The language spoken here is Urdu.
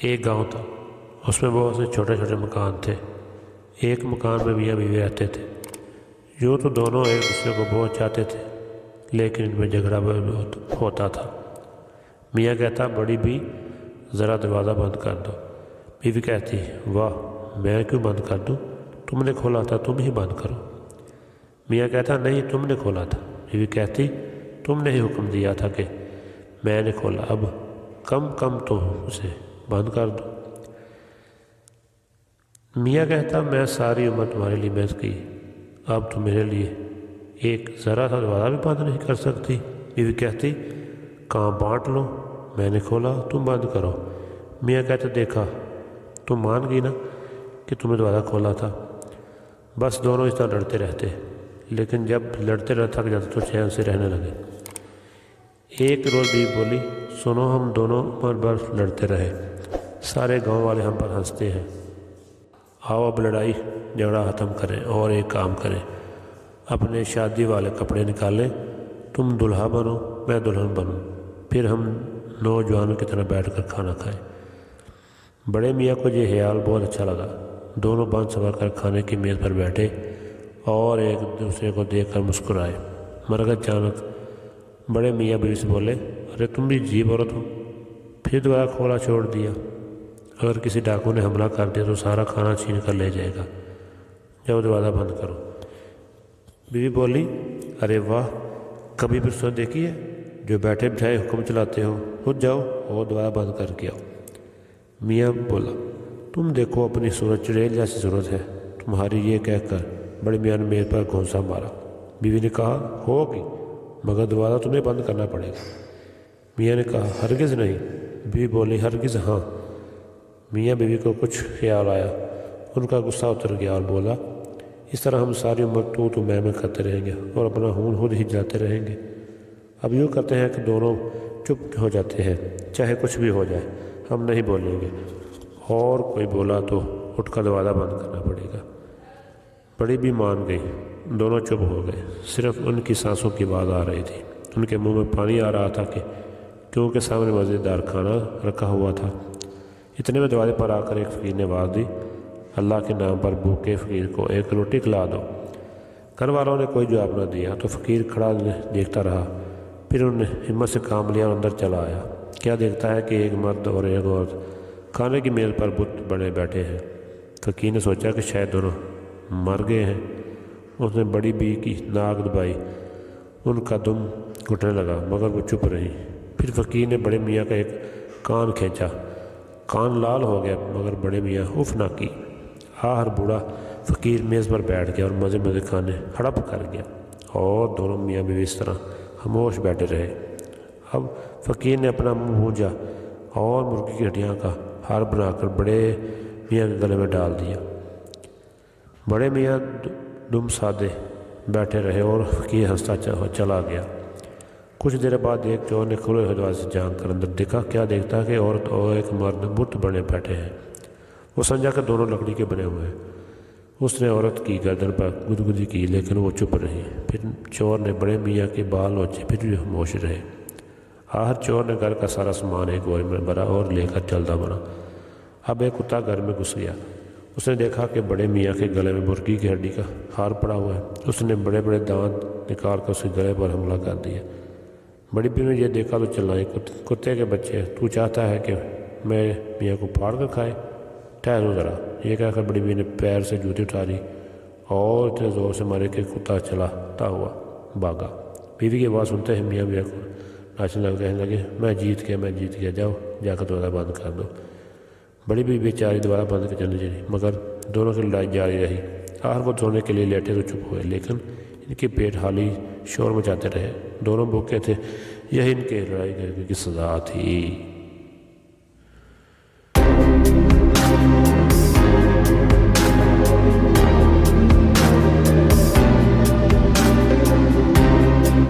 ایک گاؤں تھا، اس میں بہت سے چھوٹے چھوٹے مکان تھے۔ ایک مکان میں میاں بیوی رہتے تھے۔ یوں تو دونوں ایک دوسرے کو بہت چاہتے تھے، لیکن ان میں جھگڑا بہت ہوتا تھا۔ میاں کہتا، بڑی بھی ذرا دروازہ بند کر دو۔ بیوی کہتی، واہ، میں کیوں بند کر دوں؟ تم نے کھولا تھا، تم ہی بند کرو۔ میاں کہتا، نہیں، تم نے کھولا تھا۔ بیوی کہتی، تم نے ہی حکم دیا تھا کہ میں نے کھولا، اب کم تو اسے بند کر دو۔ میاں کہتا، میں ساری عمر تمہارے لیے محنت کی، اب تم میرے لیے ایک ذرا سا دروازہ بھی بند نہیں کر سکتی۔ بیوی کہتی، کام بانٹ لو، میں نے کھولا، تم بند کرو۔ میاں کہتا، دیکھا، تم مان گئی نا کہ تم نے دروازہ کھولا تھا۔ بس دونوں اس طرح لڑتے رہتے، لیکن جب لڑتے تھک جاتے تو چین سے رہنے لگے۔ ایک روز بیوی بولی، سنو، ہم دونوں عمر بھر لڑتے رہے، سارے گاؤں والے ہم پر ہنستے ہیں، آؤ اب لڑائی جھگڑا ختم کریں اور ایک کام کریں، اپنے شادی والے کپڑے نکالیں، تم دلہا بنو، میں دلہن بنوں، پھر ہم نوجوانوں کی طرح بیٹھ کر کھانا کھائیں۔ بڑے میاں کو یہ خیال بہت اچھا لگا۔ دونوں بن سنور کر کھانے کی میز پر بیٹھے اور ایک دوسرے کو دیکھ کر مسکرائے، مگر اچانک بڑے میاں بیوی سے بولے، ارے تم بھی عجیب عورت ہو، پھر دوبارہ کھولا چھوڑ دیا۔ اگر کسی ڈاکو نے حملہ کر دیا تو سارا کھانا چھین کر لے جائے گا، جاؤ دروازہ بند کرو۔ بیوی بولی، ارے واہ، کبھی بھی فرصت دیکھی ہے؟ جو بیٹھے بٹھائے حکم چلاتے ہو، خود جاؤ اور دروازہ بند کر کے آؤ۔ میاں بولا، تم دیکھو اپنی صورت چڑیل جیسی صورت ہے تمہاری۔ یہ کہہ کر بڑے میاں نے میز پر گھونسا مارا۔ بیوی نے کہا، ہوگی، مگر دروازہ تمہیں بند کرنا پڑے گا۔ میاں نے کہا، ہرگز نہیں۔ بیوی بولی، ہرگز ہاں۔ میاں بیوی کو کچھ خیال آیا، ان کا غصہ اتر گیا اور بولا، اس طرح ہم ساری عمر تو میں کرتے رہیں گے اور اپنا خون خود ہی جاتے رہیں گے۔ اب یوں کرتے ہیں کہ دونوں چپ ہو جاتے ہیں، چاہے کچھ بھی ہو جائے، ہم نہیں بولیں گے، اور کوئی بولا تو اٹھ کر دروازہ بند کرنا پڑے گا۔ بڑی بھی مان گئی، دونوں چپ ہو گئے، صرف ان کی سانسوں کی آواز آ رہی تھی۔ ان کے منہ میں پانی آ رہا تھا کیونکہ سامنے مزیدار کھانا رکھا ہوا تھا۔ اتنے میں دروازے پر آ کر ایک فقیر نے آواز دی، اللہ کے نام پر بھوکے فقیر کو ایک روٹی کھلا دو۔ گھر والوں نے کوئی جواب نہ دیا تو فقیر کھڑا دیکھتا رہا، پھر انہوں نے ہمت سے کام لیا اور اندر چلا آیا۔ کیا دیکھتا ہے کہ ایک مرد اور ایک عورت کھانے کی میز پر بت بنے بیٹھے ہیں۔ فقیر نے سوچا کہ شاید دونوں مر گئے ہیں۔ اس نے بڑی بی کی ناک دبائی، ان کا دم گھٹنے لگا، مگر وہ چپ رہی۔ پھر فقیر نے بڑے میاں کا ایک کان کھینچا، کان لال ہو گیا، مگر بڑے میاں اف نہ کی۔ آخر بوڑھا فقیر میز پر بیٹھ گیا اور مزے کھانے ہڑپ کر گیا، اور دونوں میاں بیوی اس طرح خاموش بیٹھے رہے۔ اب فقیر نے اپنا منہ بھونجا اور مرغی کی ہڈیاں کا ہار بنا کر بڑے میاں کے گلے میں ڈال دیا۔ بڑے میاں دم سادے بیٹھے رہے اور فقیر ہنستا چلا گیا۔ کچھ دیر بعد ایک چور نے کھلے ہوئے دروازے سے جھانک کر اندر دیکھا۔ کیا دیکھتا کہ عورت اور ایک مرد بت بنے بیٹھے ہیں۔ وہ سمجھا کہ دونوں لکڑی کے بنے ہوئے ہیں۔ اس نے عورت کی گردن پر گدگدی کی، لیکن وہ چپ رہی۔ پھر چور نے بڑے میاں کے بال نوچے، پھر بھی خاموش رہے۔ آخر چور نے گھر کا سارا سامان ایک بوری میں بھرا اور لے کر چلتا بنا۔ اب ایک کتا گھر میں گھس گیا۔ اس نے دیکھا کہ بڑے میاں کے گلے میں مرغی کی ہڈی کا ہار پڑا ہوا ہے۔ اس نے بڑے دانت نکال کر اس کے گلے پر حملہ کر دیا۔ بڑی بیوی نے یہ دیکھا تو چلائی، کتے کے بچے، تو چاہتا ہے کہ میں میاں کو پھاڑ کر کھائے؟ ٹھہرو ذرا۔ یہ کہہ کر بڑی بیوی نے پیر سے جوتی اتاری اور اتنے زور سے مارے کہ کتا چلاتا ہوا بھاگا۔ بیوی کی آواز سنتے ہی میاں کو ناچنے لگے، کہنے لگے، میں جیت گیا، جاؤ جا کر دروازہ بند کر دو۔ بڑی بیوی بیچاری دوبارہ بند کر چلی چلی، مگر دونوں کی لڑائی جاری رہی۔ آخر وہ سونے کے لیے لیٹے تو چپ ہوئے، لیکن ان کے پیٹ حالی شور مچاتے رہے۔ دونوں بھوکے تھے، یہی ان کے لڑائی کی سزا تھی۔